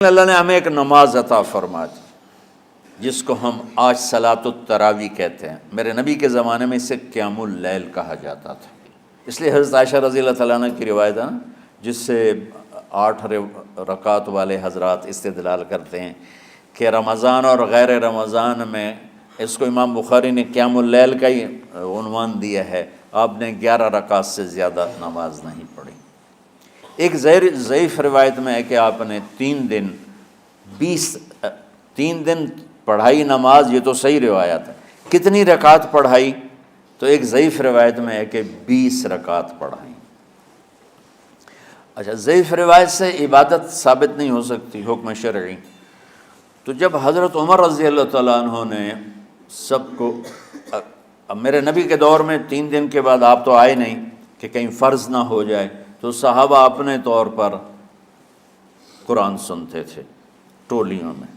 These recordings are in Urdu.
اللہ نے ہمیں ایک نماز عطا فرما دی جس کو ہم آج صلاۃ التراویح کہتے ہیں۔ میرے نبی کے زمانے میں اسے قیام اللیل کہا جاتا تھا، اس لیے حضرت عائشہ رضی اللہ تعالیٰ عنہ کی روایت ہے نا، جس سے 8 رکعت والے حضرات استدلال کرتے ہیں کہ رمضان اور غیر رمضان میں اس کو امام بخاری نے قیام اللیل کا ہی عنوان دیا ہے۔ آپ نے 11 رکعت سے زیادہ نماز نہیں پڑھی۔ ایک ضعیف روایت میں ہے کہ آپ نے 3 دن پڑھائی نماز، یہ تو صحیح روایت ہے۔ کتنی رکعت پڑھائی؟ تو ایک ضعیف روایت میں ہے کہ 20 رکعت پڑھائی۔ اچھا، ضعیف روایت سے عبادت ثابت نہیں ہو سکتی حکم شرعی۔ تو جب حضرت عمر رضی اللہ تعالیٰ عنہ نے سب کو، اب میرے نبی کے دور میں 3 دن کے بعد آپ تو آئے نہیں کہ کہیں فرض نہ ہو جائے، تو صحابہ اپنے طور پر قرآن سنتے تھے ٹولیوں میں۔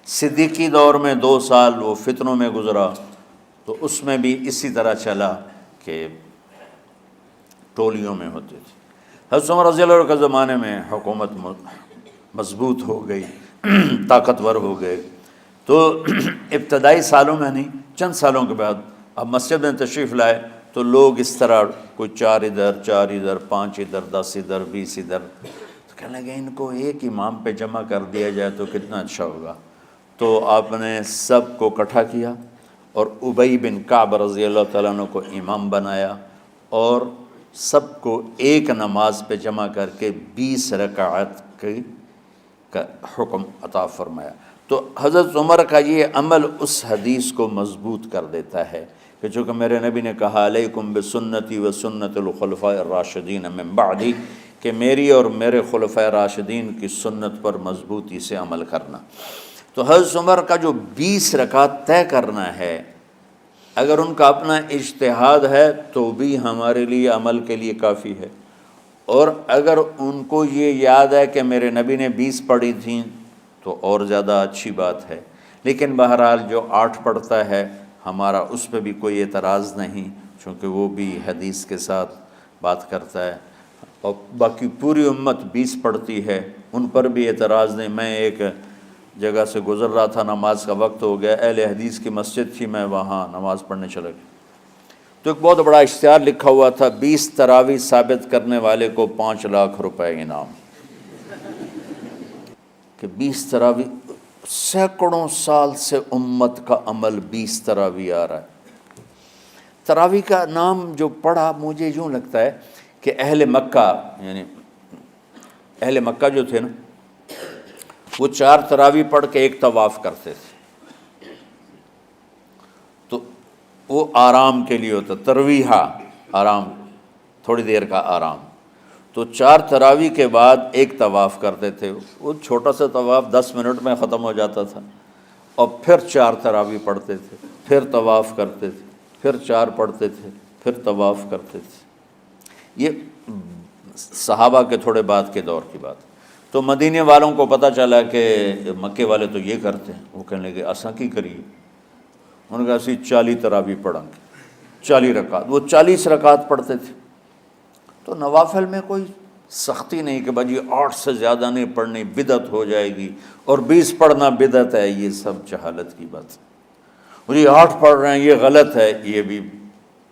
صدیقی دور میں 2 سال وہ فتنوں میں گزرا، تو اس میں بھی اسی طرح چلا کہ ٹولیوں میں ہوتے تھے۔ حضرت عمر رضی اللہ عنہ کے زمانے میں حکومت مضبوط ہو گئی، طاقتور ہو گئے، تو ابتدائی سالوں میں نہیں، چند سالوں کے بعد اب مسجد میں تشریف لائے تو لوگ اس طرح کوئی 4 ادھر 4 ادھر 5 ادھر 10 ادھر 20 ادھر، تو کہنے لگے ان کو ایک امام پہ جمع کر دیا جائے تو کتنا اچھا ہوگا۔ تو آپ نے سب کو اکٹھا کیا اور ابی بن کعب رضی اللہ تعالیٰ عنہ کو امام بنایا اور سب کو ایک نماز پہ جمع کر کے 20 رکعت کا حکم عطا فرمایا۔ تو حضرت عمر کا یہ عمل اس حدیث کو مضبوط کر دیتا ہے کہ چونکہ میرے نبی نے کہا علیکم بسنتی و سنت الخلفاء الراشدین من بعدی، کہ میری اور میرے خلفاء راشدین کی سنت پر مضبوطی سے عمل کرنا۔ تو حضرت عمر کا جو 20 رکعت طے کرنا ہے، اگر ان کا اپنا اجتہاد ہے تو بھی ہمارے لیے عمل کے لیے کافی ہے، اور اگر ان کو یہ یاد ہے کہ میرے نبی نے 20 پڑھی تھیں تو اور زیادہ اچھی بات ہے۔ لیکن بہرحال جو 8 پڑھتا ہے ہمارا اس پہ بھی کوئی اعتراض نہیں، چونکہ وہ بھی حدیث کے ساتھ بات کرتا ہے، اور باقی پوری امت 20 پڑھتی ہے، ان پر بھی اعتراض نہیں۔ میں ایک جگہ سے گزر رہا تھا، نماز کا وقت ہو گیا، اہل حدیث کی مسجد تھی، میں وہاں نماز پڑھنے چلا گیا، تو ایک بہت بڑا اشتہار لکھا ہوا تھا، 20 تراویح ثابت کرنے والے کو 5 لاکھ روپے انعام۔ کہ 20 تراویح، سینکڑوں سال سے امت کا عمل 20 تراویح آ رہا ہے۔ تراویح کا نام جو پڑھا، مجھے یوں لگتا ہے کہ اہل مکہ، یعنی اہل مکہ جو تھے نا، وہ 4 تراویح پڑھ کے ایک طواف کرتے تھے، تو وہ آرام کے لیے ہوتا، ترویحہ آرام، تھوڑی دیر کا آرام۔ تو 4 تراویح کے بعد ایک طواف کرتے تھے، وہ چھوٹا سا طواف 10 منٹ میں ختم ہو جاتا تھا، اور پھر 4 تراویح پڑھتے تھے، پھر طواف کرتے تھے، پھر 4 پڑھتے تھے، پھر طواف کرتے تھے۔ یہ صحابہ کے تھوڑے بعد کے دور کی بات۔ تو مدینے والوں کو پتہ چلا کہ مکے والے تو یہ کرتے ہیں، وہ کہنے لگے اساں کی کریے؟ انہوں نے کہا اسی 40 تراویح پڑھیں گے، 40 رکعت، وہ 40 رکعت پڑھتے تھے۔ تو نوافل میں کوئی سختی نہیں کہ بھائی 8 سے زیادہ نہیں پڑھنی، بدعت ہو جائے گی، اور 20 پڑھنا بدعت ہے، یہ سب جہالت کی بات ہے۔ اور یہ 8 پڑھ رہے ہیں یہ غلط ہے، یہ بھی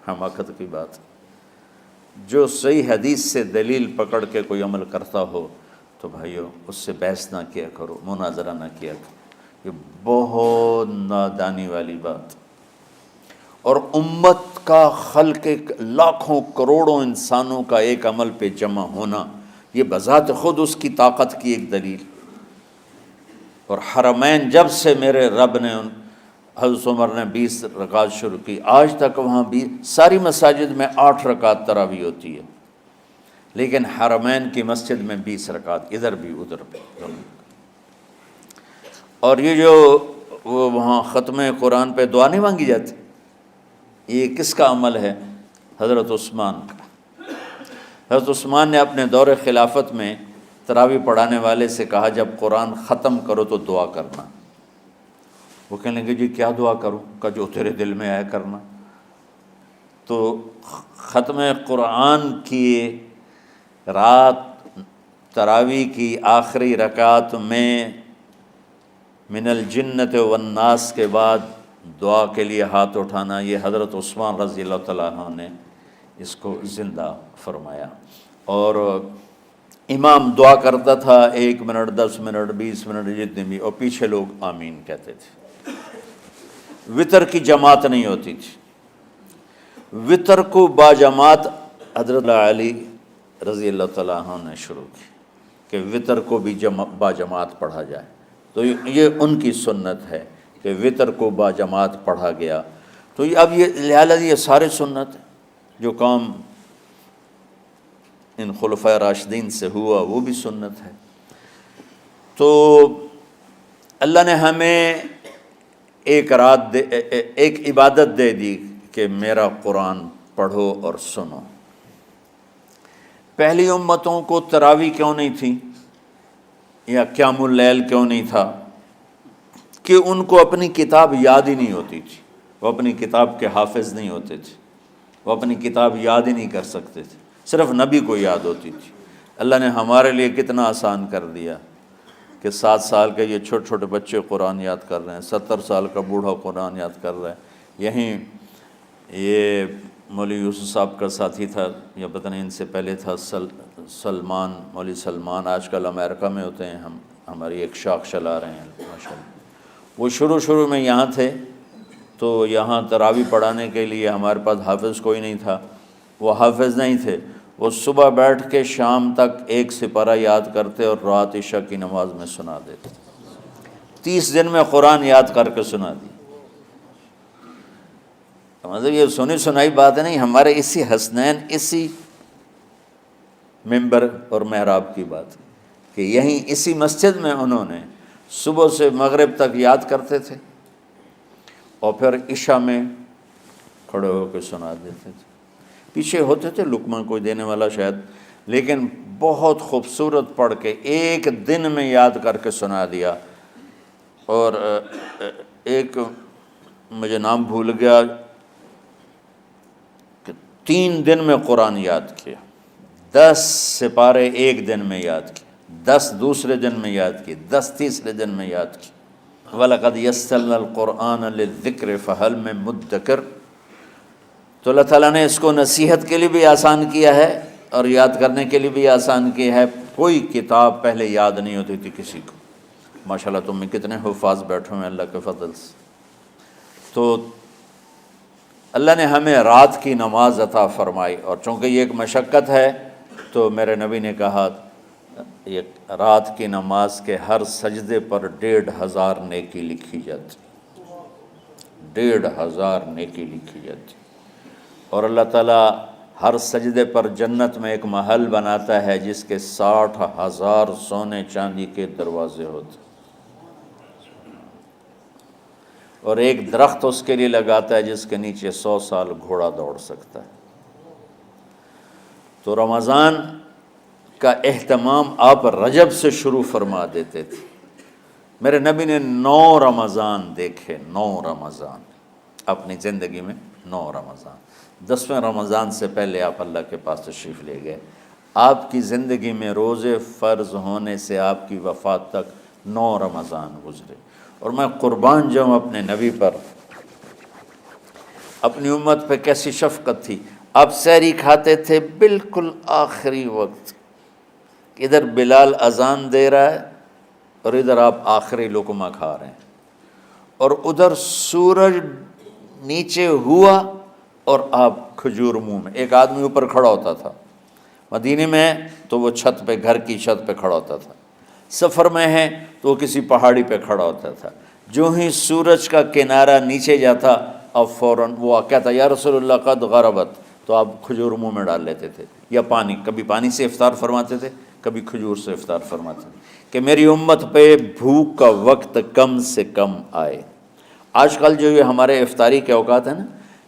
حماقت کی بات ہے۔ جو صحیح حدیث سے دلیل پکڑ کے کوئی عمل کرتا ہو تو بھائیو اس سے بحث نہ کیا کرو، مناظرہ نہ کیا کرو، یہ بہت نادانی والی بات۔ اور امت کا، خلق لاکھوں کروڑوں انسانوں کا ایک عمل پہ جمع ہونا، یہ بذات خود اس کی طاقت کی ایک دلیل۔ اور حرمین جب سے میرے رب نے، حضرت عمر نے 20 رکعت شروع کی، آج تک وہاں بھی ساری مساجد میں 8 رکعت تراویح ہوتی ہے، لیکن حرمین کی مسجد میں 20 رکعت، ادھر بھی ادھر بھی۔ اور یہ جو وہ وہاں ختم قرآن پہ دعا نہیں مانگی جاتی، یہ کس کا عمل ہے؟ حضرت عثمان کا۔ حضرت عثمان نے اپنے دور خلافت میں تراویح پڑھانے والے سے کہا جب قرآن ختم کرو تو دعا کرنا۔ وہ کہنے لگے جی کیا دعا کروں؟ کہ جو تیرے دل میں آیا کرنا۔ تو ختم قرآن کی رات تراویح کی آخری رکعت میں من الجنت والناس کے بعد دعا کے لیے ہاتھ اٹھانا، یہ حضرت عثمان رضی اللہ تعالیٰ عنہ نے اس کو زندہ فرمایا۔ اور امام دعا کرتا تھا 1 منٹ 10 منٹ 20 منٹ جتنے بھی، اور پیچھے لوگ آمین کہتے تھے۔ وطر کی جماعت نہیں ہوتی تھی، وطر کو باجماعت حضرت علی رضی اللہ تعالیٰ عنہ نے شروع کی کہ وطر کو بھی باجماعت پڑھا جائے، تو یہ ان کی سنت ہے کہ وطر کو باجماعت پڑھا گیا۔ تو اب یہ لہٰذا یہ سارے سنت جو کام ان خلفۂ راشدین سے ہوا وہ بھی سنت ہے۔ تو اللہ نے ہمیں ایک عبادت دے دی کہ میرا قرآن پڑھو اور سنو۔ پہلی امتوں کو تراویح کیوں نہیں تھی یا قیام اللیل کیوں نہیں تھا؟ کہ ان کو اپنی کتاب یاد ہی نہیں ہوتی تھی، وہ اپنی کتاب کے حافظ نہیں ہوتے تھے، وہ اپنی کتاب یاد ہی نہیں کر سکتے تھے، صرف نبی کو یاد ہوتی تھی۔ اللہ نے ہمارے لیے کتنا آسان کر دیا کہ 7 سال کے یہ چھوٹے چھوٹے بچے قرآن یاد کر رہے ہیں، 70 سال کا بوڑھا قرآن یاد کر رہا ہے۔ یہیں یہ مولوی یوسف صاحب کا ساتھی تھا یا پتہ نہیں ان سے پہلے تھا، سلمان، مولوی سلمان، آج کل امریکہ میں ہوتے ہیں، ہماری ایک شاخ چلا رہے ہیں ماشاءاللہ۔ وہ شروع میں یہاں تھے تو یہاں تراویح پڑھانے کے لیے ہمارے پاس حافظ کوئی نہیں تھا، وہ حافظ نہیں تھے، وہ صبح بیٹھ کے شام تک 1 سپارہ یاد کرتے اور رات عشاء کی نماز میں سنا دیتے۔ 30 دن میں قرآن یاد کر کے سنا دی۔ مطلب یہ سنی سنائی بات نہیں، ہمارے اسی حسنین، اسی ممبر اور محراب کی بات کہ یہیں اسی مسجد میں انہوں نے صبح سے مغرب تک یاد کرتے تھے اور پھر عشاء میں کھڑے ہو کے سنا دیتے تھے۔ پیچھے ہوتے تھے لقمہ کوئی دینے والا شاید، لیکن بہت خوبصورت پڑھ کے 1 دن میں یاد کر کے سنا دیا۔ اور ایک مجھے نام بھول گیا کہ 3 دن میں قرآن یاد کیا، 10 سپارے 1 دن میں یاد کیے، 10 دوسرے دن میں یاد کیے، 10 تیسرے دن میں یاد کیے۔ وَلَقَدْ يَسَّرْنَا الْقُرْآنَ لِلذِّكْرِ فَهَلْ مِن مُدَّكِرٍ۔ تو اللہ تعالیٰ نے اس کو نصیحت کے لیے بھی آسان کیا ہے اور یاد کرنے کے لیے بھی آسان کیا ہے۔ کوئی کتاب پہلے یاد نہیں ہوتی تھی کسی کو، ماشاءاللہ تم میں کتنے حفاظ بیٹھے ہیں اللہ کے فضل سے۔ تو اللہ نے ہمیں رات کی نماز عطا فرمائی، اور چونکہ یہ ایک مشقت ہے تو میرے نبی نے کہا یہ رات کی نماز کے ہر سجدے پر 1500 نیکی لکھی جاتی، 1500 نیکی لکھی جاتی۔ اور اللہ تعالیٰ ہر سجدے پر جنت میں ایک محل بناتا ہے جس کے 60,000 سونے چاندی کے دروازے ہوتے، اور ایک درخت اس کے لیے لگاتا ہے جس کے نیچے 100 سال گھوڑا دوڑ سکتا ہے۔ تو رمضان کا اہتمام آپ رجب سے شروع فرما دیتے تھے۔ میرے نبی نے 9 رمضان دیکھے، 9 رمضان اپنی زندگی میں، 9 رمضان۔ 10ویں رمضان سے پہلے آپ اللہ کے پاس تشریف لے گئے۔ آپ کی زندگی میں روزے فرض ہونے سے آپ کی وفات تک 9 رمضان گزرے، اور میں قربان جاؤں اپنے نبی پر، اپنی امت پہ کیسی شفقت تھی۔ آپ سحری کھاتے تھے بالکل آخری وقت، ادھر بلال اذان دے رہا ہے اور ادھر آپ آخری لقمہ کھا رہے ہیں، اور ادھر سورج نیچے ہوا اور آپ کھجور منہ میں۔ ایک آدمی اوپر کھڑا ہوتا تھا مدینے میں تو وہ چھت پہ، گھر کی چھت پہ کھڑا ہوتا تھا، سفر میں ہے تو وہ کسی پہاڑی پہ کھڑا ہوتا تھا۔ جو ہی سورج کا کنارہ نیچے جاتا اب فوراً وہ کہتا یا رسول اللہ قد غربت، تو آپ کھجور منہ میں ڈال لیتے تھے، یا پانی، کبھی پانی سے افطار فرماتے تھے، کبھی کھجور سے افطار فرماتے تھے، کہ میری امت پہ بھوک کا وقت کم سے کم آئے۔ آج کل جو یہ ہمارے افطاری کے اوقات ہیں نا،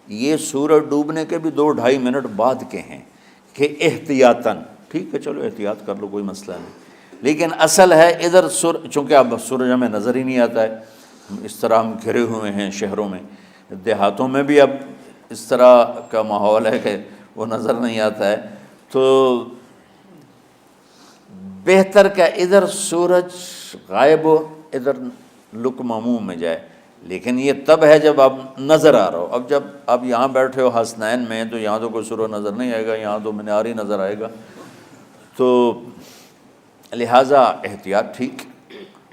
یہ سورج ڈوبنے کے بھی 2-2.5 منٹ بعد کے ہیں کہ احتیاطاً، ٹھیک ہے چلو احتیاط کر لو کوئی مسئلہ نہیں، لیکن اصل ہے ادھر چونکہ اب سورج ہمیں نظر ہی نہیں آتا ہے، اس طرح ہم گھرے ہوئے ہیں شہروں میں، دیہاتوں میں بھی اب اس طرح کا ماحول ہے کہ وہ نظر نہیں آتا ہے، تو بہتر کہ ادھر سورج غائب ہو، ادھر لقمہ منہ میں جائے، لیکن یہ تب ہے جب آپ نظر آ رہا ہو۔ اب جب آپ یہاں بیٹھے ہو حسنین میں تو یہاں تو کوئی سورہ نظر نہیں آئے گا، یہاں تو مینار ہی نظر آئے گا، تو لہٰذا احتیاط ٹھیک۔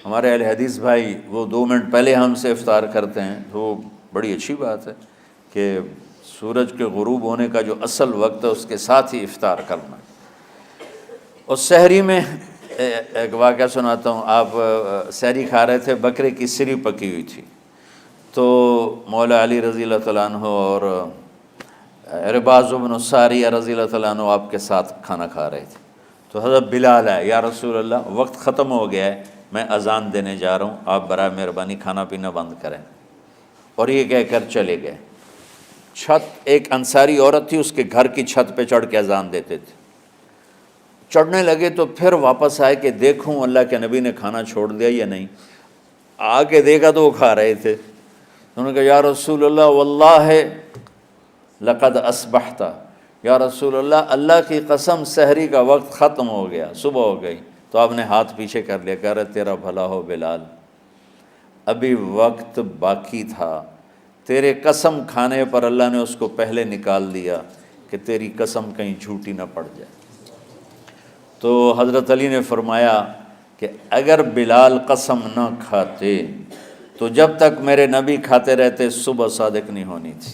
ہمارے اہل حدیث بھائی وہ 2 منٹ پہلے ہم سے افطار کرتے ہیں، تو بڑی اچھی بات ہے کہ سورج کے غروب ہونے کا جو اصل وقت ہے اس کے ساتھ ہی افطار کرنا۔ اور سحری میں ایک واقعہ سناتا ہوں، آپ سحری کھا رہے تھے، بکرے کی سری پکی ہوئی تھی، تو مولا علی رضی اللہ تعالیٰ عنہ اور عرباض بن ساریہ رضی اللہ تعالیٰ عنہ آپ کے ساتھ کھانا کھا رہے تھے، تو حضرت بلال ہے، یا رسول اللہ وقت ختم ہو گیا ہے، میں اذان دینے جا رہا ہوں، آپ برائے مہربانی کھانا پینا بند کریں۔ اور یہ کہہ کر چلے گئے۔ چھت، ایک انصاری عورت تھی، اس کے گھر کی چھت پہ چڑھ کے اذان دیتے تھے۔ چڑھنے لگے تو پھر واپس آئے کہ دیکھوں اللہ کے نبی نے کھانا چھوڑ دیا یا نہیں۔ آ کے دیکھا تو وہ کھا رہے تھے۔ انہوں نے کہا یا رسول اللہ واللہ لقد اصبحت، یا رسول اللہ اللہ کی قسم سحری کا وقت ختم ہو گیا، صبح ہو گئی۔ تو آپ نے ہاتھ پیچھے کر لیا، کہہ رہے تیرا بھلا ہو بلال، ابھی وقت باقی تھا، تیرے قسم کھانے پر اللہ نے اس کو پہلے نکال دیا کہ تیری قسم کہیں جھوٹی نہ پڑ جائے۔ تو حضرت علی نے فرمایا کہ اگر بلال قسم نہ کھاتے تو جب تک میرے نبی کھاتے رہتے صبح صادق نہیں ہونی تھی۔